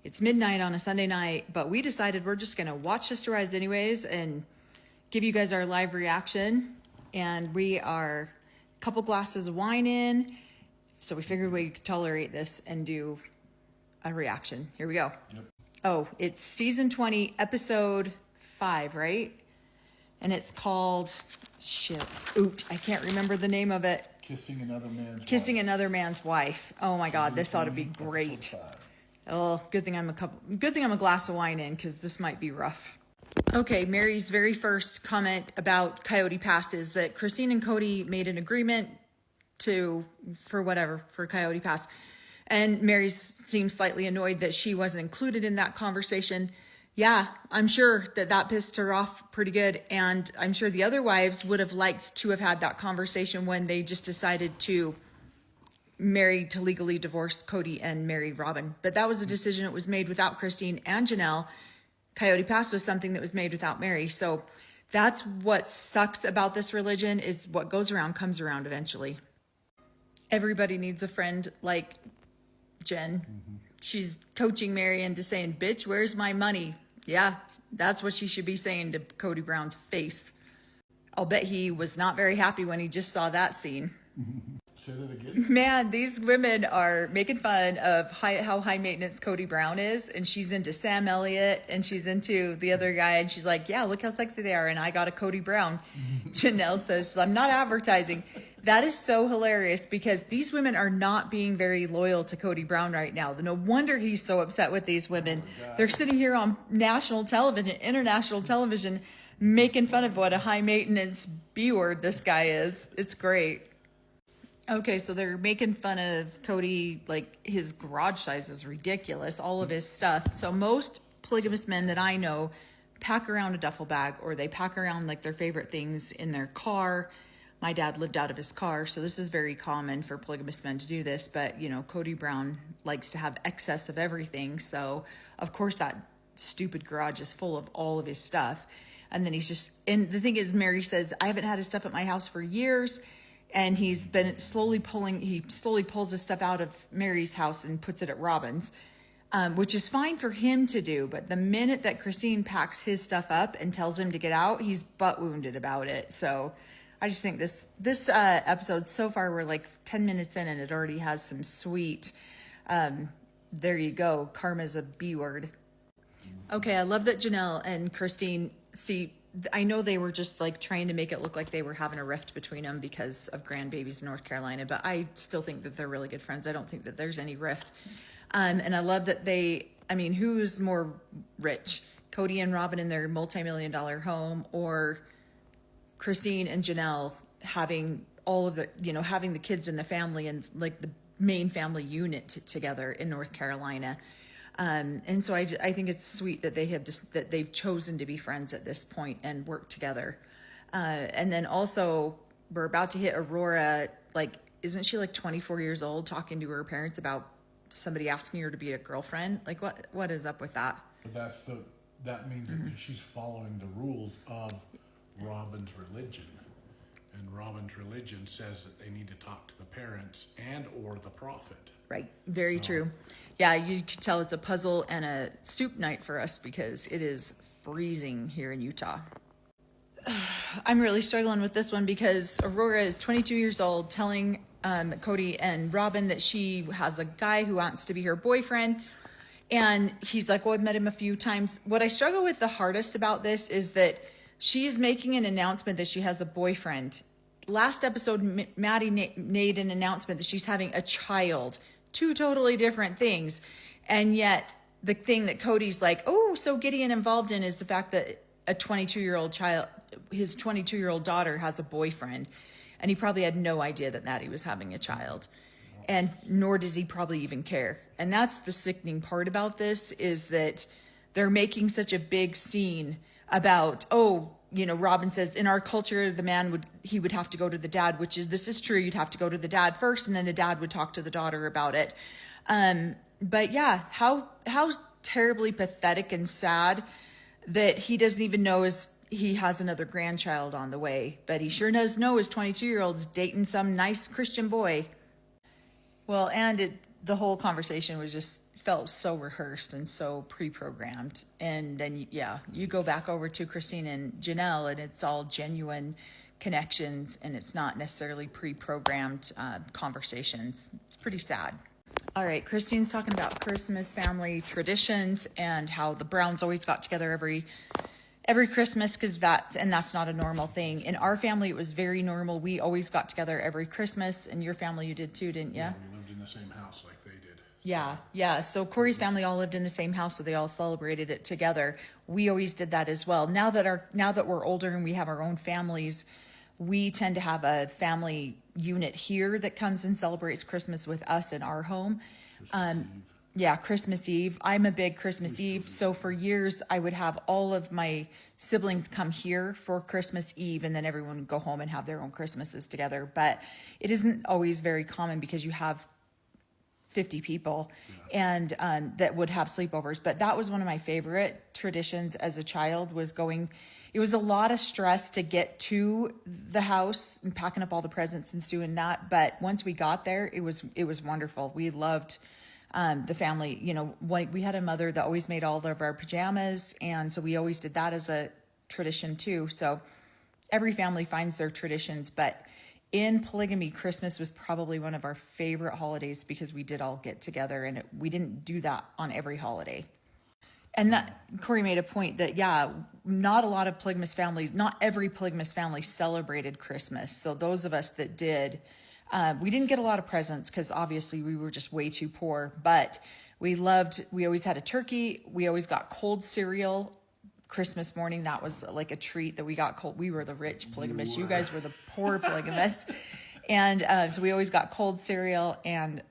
It's midnight on a Sunday night, but we decided we're just going to watch Sister Rise anyways and give you guys our live reaction. And we are a couple glasses of wine in, so we figured we could tolerate this and do a reaction. Here we go. Yep. Oh, it's season 20, episode 5, right? And it's called, I can't remember the name of it. Kissing Another Man's Wife. Oh my God, this ought to be great. Oh, good thing I'm a glass of wine in, because this might be rough. Okay, Mary's very first comment about Coyote Pass is that Christine and Kody made an agreement for Coyote Pass. And Mary seems slightly annoyed that she wasn't included in that conversation. Yeah, I'm sure that pissed her off pretty good. And I'm sure the other wives would have liked to have had that conversation when they just decided to legally divorce Kody and marry Robin. But that was a decision that was made without Christine and Janelle. Coyote Pass was something that was made without Mary. So that's what sucks about this religion, is what goes around comes around eventually. Everybody needs a friend like Jen. Mm-hmm. She's coaching Mary into saying, bitch, where's my money? Yeah, that's what she should be saying to Kody Brown's face. I'll bet he was not very happy when he just saw that scene. Say that again? Man, these women are making fun of how high maintenance Kody Brown is. And she's into Sam Elliott and she's into the other guy. And she's like, yeah, look how sexy they are. And I got a Kody Brown. Janelle says, I'm not advertising. That is so hilarious, because these women are not being very loyal to Kody Brown right now. No wonder he's so upset with these women. They're sitting here on national television, international television, making fun of what a high maintenance B-word this guy is. It's great. Okay, so they're making fun of Kody, like his garage size is ridiculous, all of his stuff. So most polygamous men that I know pack around a duffel bag, or they pack around like their favorite things in their car. My dad lived out of his car, so this is very common for polygamous men to do this. But, you know, Kody Brown likes to have excess of everything. So, of course, that stupid garage is full of all of his stuff. And then and the thing is, Mary says, I haven't had his stuff at my house for years. And he's been he slowly pulls his stuff out of Mary's house and puts it at Robin's, which is fine for him to do. But the minute that Christine packs his stuff up and tells him to get out, he's butt wounded about it. So I just think this episode so far, we're like 10 minutes in and it already has some sweet, there you go, karma's a B word. Okay, I love that Janelle and Christine, I know they were just like trying to make it look like they were having a rift between them because of grandbabies in North Carolina, but I still think that they're really good friends. I don't think that there's any rift. And I love that who's more rich? Kody and Robin in their multi-million-dollar home, or Christine and Janelle having all of the, having the kids in the family and like the main family unit together in North Carolina. And so I think it's sweet that that they've chosen to be friends at this point and work together. And then also we're about to hit Aurora. Like, isn't she like 24 years old talking to her parents about somebody asking her to be a girlfriend? Like what is up with that? But that means that she's following the rules of Robin's religion. And Robin's religion says that they need to talk to the parents and or the prophet. Right. Very true. Yeah, you could tell it's a puzzle and a soup night for us because it is freezing here in Utah. I'm really struggling with this one because Aurora is 22 years old, telling Kody and Robin that she has a guy who wants to be her boyfriend. And he's like, well, I've met him a few times. What I struggle with the hardest about this is that she is making an announcement that she has a boyfriend. Last episode, Maddie made an announcement that she's having a child. Two totally different things. And yet the thing that Kody's like, oh, so giddy and involved in is the fact that a 22-year-old child, his 22-year-old daughter has a boyfriend. And he probably had no idea that Maddie was having a child. And nor does he probably even care. And that's the sickening part about this, is that they're making such a big scene about, Robin says, in our culture, the man would have to go to the dad, this is true. You'd have to go to the dad first, and then the dad would talk to the daughter about it. But yeah, how terribly pathetic and sad that he doesn't even know he has another grandchild on the way, but he sure does know his 22-year-old's dating some nice Christian boy. Well, and the whole conversation was just felt so rehearsed and so pre-programmed. And then, you go back over to Christine and Janelle, and it's all genuine connections, and it's not necessarily pre-programmed conversations. It's pretty sad. All right, Christine's talking about Christmas family traditions and how the Browns always got together every Christmas, because that's not a normal thing. In our family, it was very normal. We always got together every Christmas. In your family, you did too, didn't you? Yeah, we lived in the same house like they did. Yeah. So Cory's family all lived in the same house, so they all celebrated it together. We always did that as well. Now that we're older and we have our own families, we tend to have a family unit here that comes and celebrates Christmas with us in our home. Christmas Eve. I'm a big Christmas Eve. So for years, I would have all of my siblings come here for Christmas Eve, and then everyone would go home and have their own Christmases together. But it isn't always very common because you have 50 people and that would have sleepovers. But that was one of my favorite traditions as a child, was going. It was a lot of stress to get to the house and packing up all the presents and doing that. But once we got there, it was wonderful. We loved the family. We had a mother that always made all of our pajamas, and so we always did that as a tradition too. So every family finds their traditions, but in polygamy, Christmas was probably one of our favorite holidays because we did all get together, and we didn't do that on every holiday. And that Cory made a point that, not a lot of polygamous families, not every polygamous family celebrated Christmas. So those of us that did, we didn't get a lot of presents because obviously we were just way too poor, but we always had a turkey. We always got cold cereal Christmas morning. That was like a treat that we got cold. We were the rich polygamists. You guys were the poor polygamists. And so we always got cold cereal and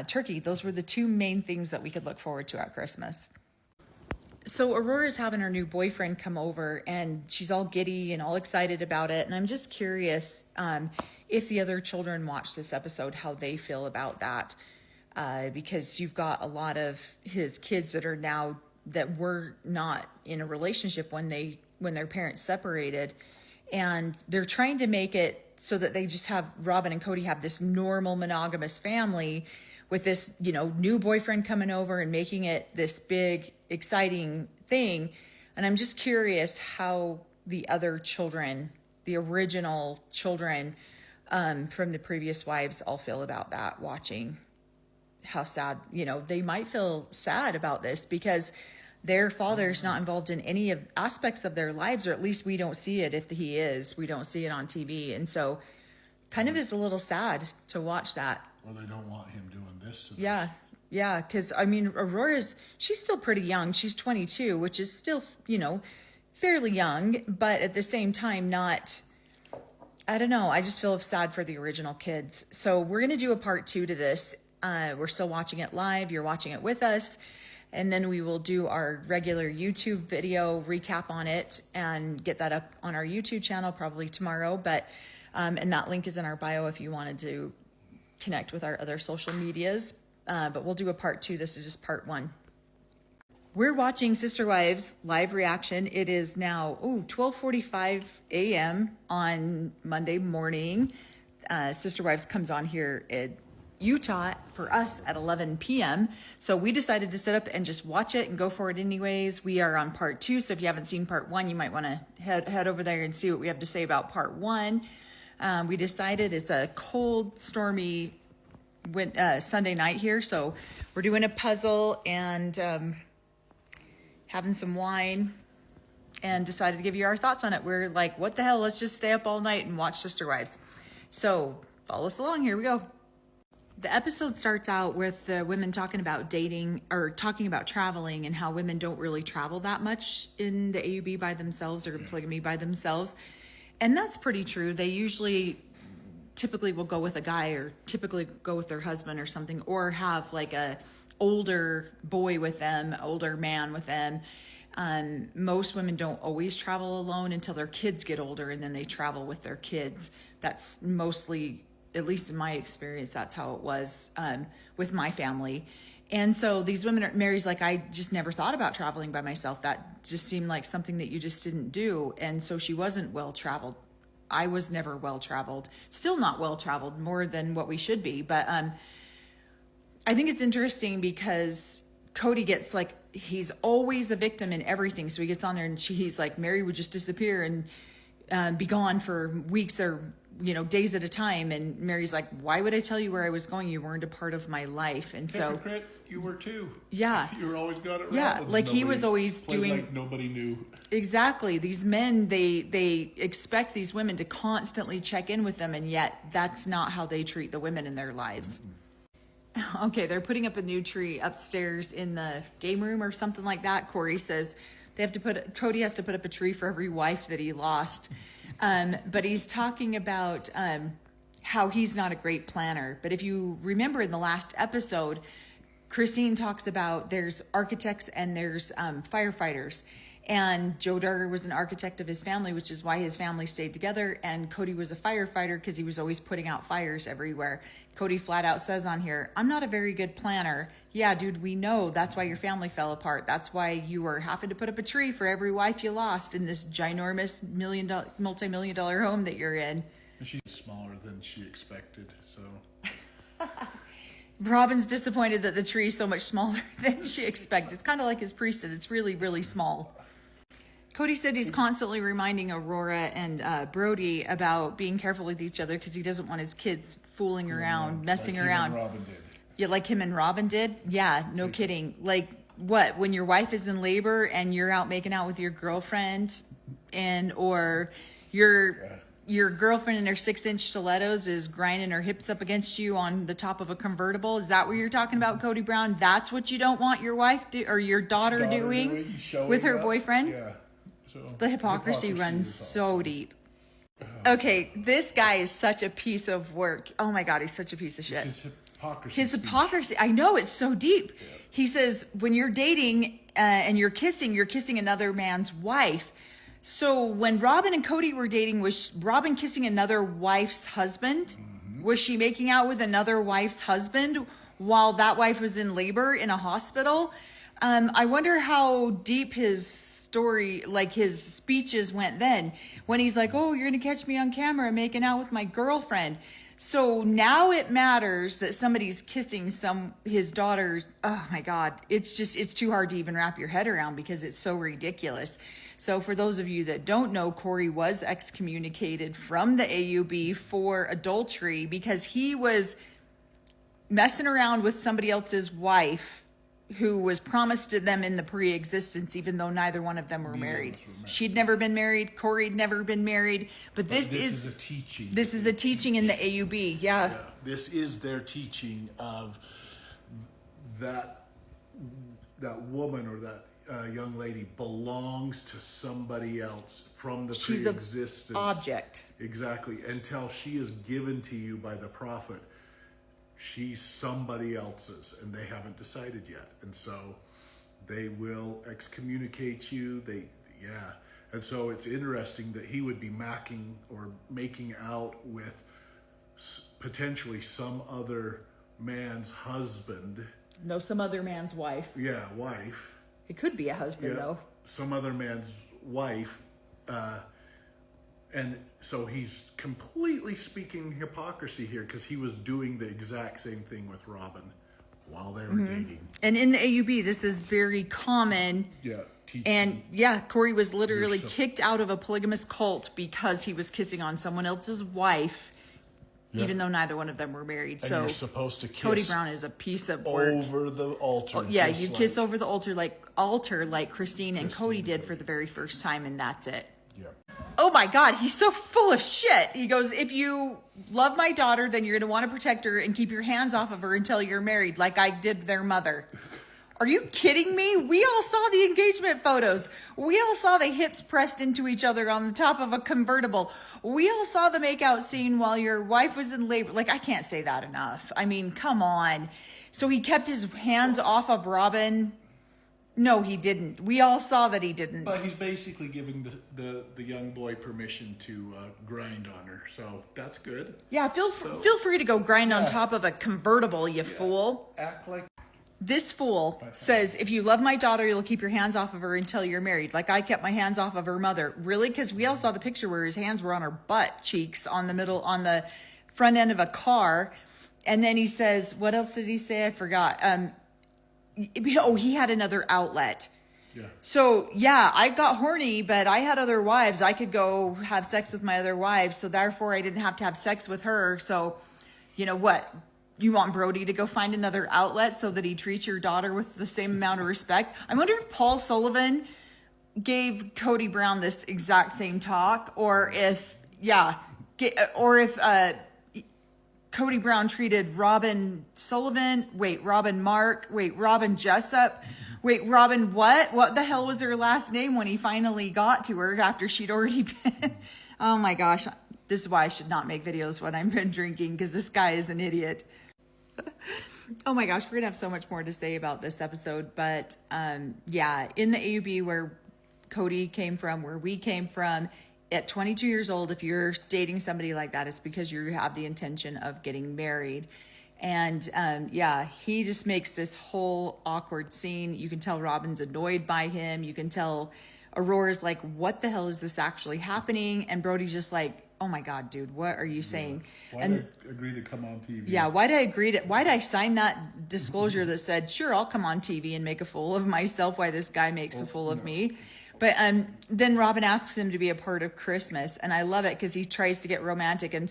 turkey. Those were the two main things that we could look forward to at Christmas. So Aurora's having her new boyfriend come over, and she's all giddy and all excited about it. And I'm just curious if the other children watch this episode, how they feel about that. Because you've got a lot of his kids that were not in a relationship when their parents separated. And they're trying to make it so that they just have Robin and Kody have this normal monogamous family with this, new boyfriend coming over and making it this big, exciting thing. And I'm just curious how the other children, the original children from the previous wives, all feel about that, watching how sad, they might feel sad about this because their father's not involved in any of aspects of their lives, or at least we don't see it. If he is, we don't see it on TV. And so kind of is a little sad to watch that. Or they don't want him doing this to them. Yeah, because, she's still pretty young. She's 22, which is still, fairly young, but at the same time, not, I don't know. I just feel sad for the original kids. So we're going to do a part 2 to this. We're still watching it live. You're watching it with us. And then we will do our regular YouTube video recap on it and get that up on our YouTube channel probably tomorrow. But, and that link is in our bio if you wanted to connect with our other social medias, but we'll do a part 2. This is just part 1. We're watching Sister Wives live reaction. It is now 12:45 a.m. on Monday morning. Sister Wives comes on here in Utah for us at 11 p.m. So we decided to sit up and just watch it and go for it anyways. We are on part 2, so if you haven't seen part 1, you might want to head over there and see what we have to say about part 1. We decided it's a cold, stormy Sunday night here, so we're doing a puzzle and having some wine, and decided to give you our thoughts on it. We're like, what the hell? Let's just stay up all night and watch Sister Wives. So follow us along. Here we go. The episode starts out with the women talking about dating, or talking about traveling, and how women don't really travel that much in the AUB by themselves or polygamy by themselves. And that's pretty true. They typically will go with a guy, or typically go with their husband or something, or have like a older boy with them, older man with them. Most women don't always travel alone until their kids get older, and then they travel with their kids. That's mostly, at least in my experience, that's how it was with my family. And so these women Mary's like, I just never thought about traveling by myself. That just seemed like something that you just didn't do. And so she wasn't well-traveled. I was never well-traveled, still not well-traveled, more than what we should be. But I think it's interesting because Kody gets like, he's always a victim in everything. So he gets on there and he's like, Mary would just disappear and be gone for weeks or, days at a time. And Mary's like, why would I tell you where I was going? You weren't a part of my life. And Hypocrite, you were too. Yeah. You were always got it right. Yeah, like he was always doing. Like nobody knew. Exactly. These men, they expect these women to constantly check in with them, and yet that's not how they treat the women in their lives. Mm-hmm. Okay, they're putting up a new tree upstairs in the game room or something like that. Cory says Kody has to put up a tree for every wife that he lost. But he's talking about how he's not a great planner. But if you remember in the last episode, Christine talks about there's architects and there's firefighters. And Joe Duggar was an architect of his family, which is why his family stayed together. And Kody was a firefighter because he was always putting out fires everywhere. Kody flat out says on here, I'm not a very good planner. Yeah, dude, we know. That's why your family fell apart. That's why you were having to put up a tree for every wife you lost in this ginormous multi-million-dollar home that you're in. And she's smaller than she expected, so... Robin's disappointed that the tree is so much smaller than she expected. It's kind of like his priesthood. It's really, really small. Kody said he's constantly reminding Aurora and Brody about being careful with each other because he doesn't want his kids fooling around, messing like around. Him and Robin did. Yeah, like him and Robin did? Yeah, no kidding. Like what? When your wife is in labor and you're out making out with your girlfriend or your girlfriend in her 6-inch stilettos is grinding her hips up against you on the top of a convertible. Is that what you're talking about, Kody Brown? That's what you don't want your wife or your daughter doing with her boyfriend? Yeah. So, the hypocrisy runs so deep. Okay, this guy is such a piece of work. Oh my God, he's such a piece of shit. His hypocrisy. His hypocrisy. I know, it's so deep. Yeah. He says when you're dating and you're kissing another man's wife. So when Robin and Kody were dating, was Robin kissing another wife's husband? Mm-hmm. Was she making out with another wife's husband while that wife was in labor in a hospital? I wonder how deep his story, like his speeches went then when he's like, oh, you're going to catch me on camera making out with my girlfriend. So now it matters that somebody's kissing his daughter's. Oh my God. It's too hard to even wrap your head around because it's so ridiculous. So for those of you that don't know, Cory was excommunicated from the AUB for adultery because he was messing around with somebody else's wife who was promised to them in the pre-existence, even though neither one of them were married. She'd never been married. Cory'd never been married. But this is a teaching. This is a teaching in the AUB. Yeah. This is their teaching of that woman or that young lady belongs to somebody else from the pre-existence. She's an object. Exactly. Until she is given to you by the prophet, she's somebody else's, and they haven't decided yet. And so they will excommunicate you. And so it's interesting that he would be making out with potentially some other man's husband. No, some other man's wife. Yeah, wife. It could be a husband, though. Some other man's wife. And so he's completely speaking hypocrisy here because he was doing the exact same thing with Robin while they were dating. And in the AUB, this is very common. Yeah. And yeah, Cory was literally kicked out of a polygamous cult because he was kissing on someone else's wife, even though neither one of them were married. And so you're supposed to kiss Kody Brown is a piece of work. Over the altar. Oh, yeah, you kiss over the altar like Christine and Kody did for the very first time, and that's it. Yeah. Oh my God, he's so full of shit. He goes, if you love my daughter, then you're going to want to protect her and keep your hands off of her until you're married, like I did their mother. Are you kidding me? We all saw the engagement photos. We all saw the hips pressed into each other on the top of a convertible. We all saw the makeout scene while your wife was in labor. Like, I can't say that enough. I mean, come on. So he kept his hands off of Robin. No, he didn't. We all saw that he didn't. But he's basically giving the young boy permission to grind on her. So that's good. Yeah, feel free to go grind on top of a convertible, you fool. Act like... This fool says, if you love my daughter, you'll keep your hands off of her until you're married. Like I kept my hands off of her mother. Really? Because we all saw the picture where his hands were on her butt cheeks on the front end of a car. And then he says, what else did he say? I forgot. Oh, he had another outlet. Yeah. So yeah, I got horny, but I had other wives. I could go have sex with my other wives. So therefore I didn't have to have sex with her. So you know what? You want Brody to go find another outlet so that he treats your daughter with the same amount of respect? I wonder if Paul Sullivan gave Kody Brown this exact same talk, or if, Kody Brown treated Robin Sullivan, Robin Mark, Robin Jessup, Robin what? What the hell was her last name when he finally got to her after she'd already been? Oh my gosh. This is why I should not make videos when I'm drinking, because this guy is an idiot. Oh my gosh, we're gonna have so much more to say about this episode, but yeah, in the AUB where Kody came from, where we came from, at 22 years old, if you're dating somebody like that, it's because you have the intention of getting married. And yeah, he just makes this whole awkward scene. You can tell Robin's annoyed by him. You can tell Aurora's like, what the hell is this actually happening? And Brody's just like, oh my God, dude, what are you saying? Why did I agree to come on TV? Yeah, why did I sign that disclosure that said, sure, I'll come on TV and make a fool of myself, why this guy makes a fool of me? But then Robin asks him to be a part of Christmas, and I love it because he tries to get romantic, and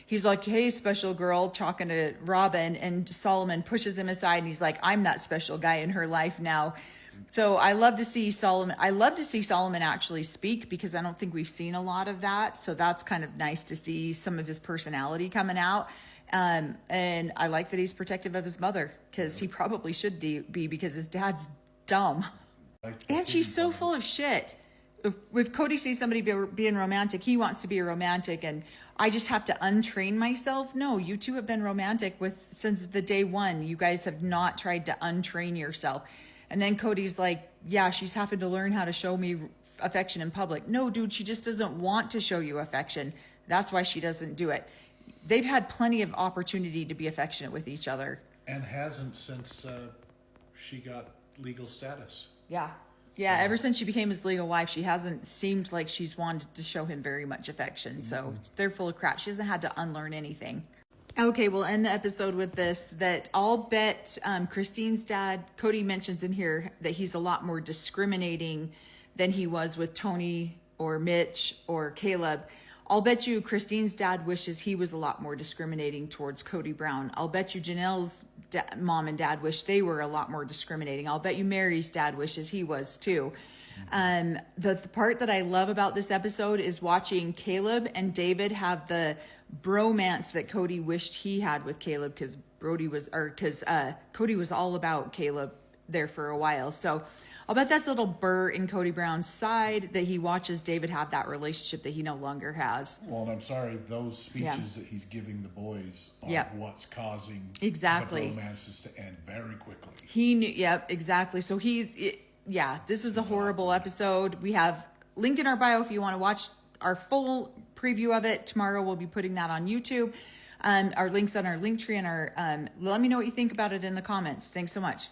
he's like, hey, special girl, talking to Robin, and Solomon pushes him aside, and he's like, I'm that special guy in her life now. So I love to see Solomon actually speak, because I don't think we've seen a lot of that. So that's kind of nice to see some of his personality coming out. And I like that he's protective of his mother, because he probably should be, because his dad's dumb. And she's so full of shit. If Kody sees somebody being romantic, he wants to be a romantic, and I just have to untrain myself. No, you two have been romantic since the day one. You guys have not tried to untrain yourself. And then Cody's like, yeah, she's having to learn how to show me affection in public. No, dude, she just doesn't want to show you affection. That's why she doesn't do it. They've had plenty of opportunity to be affectionate with each other. And hasn't since she got legal status. Yeah. Yeah, ever since she became his legal wife, she hasn't seemed like she's wanted to show him very much affection. So they're full of crap. She hasn't had to unlearn anything. Okay, we'll end the episode with this, that I'll bet Christine's dad, Kody mentions in here that he's a lot more discriminating than he was with Tony or Mitch or Caleb. I'll bet you Christine's dad wishes he was a lot more discriminating towards Kody Brown. I'll bet you Janelle's mom and dad wish they were a lot more discriminating. I'll bet you Mary's dad wishes he was too. The part that I love about this episode is watching Caleb and David have the bromance that Kody wished he had with Caleb, because Kody was all about Caleb there for a while. So I'll bet that's a little burr in Kody Brown's side, that he watches David have that relationship that he no longer has. Well, and I'm sorry, those speeches that he's giving the boys are what's causing exactly the romances to end very quickly. He knew, exactly. So this is a horrible episode. We have link in our bio if you want to watch our full preview of it. Tomorrow we'll be putting that on YouTube. Our links on our link tree and our let me know what you think about it in the comments. Thanks so much.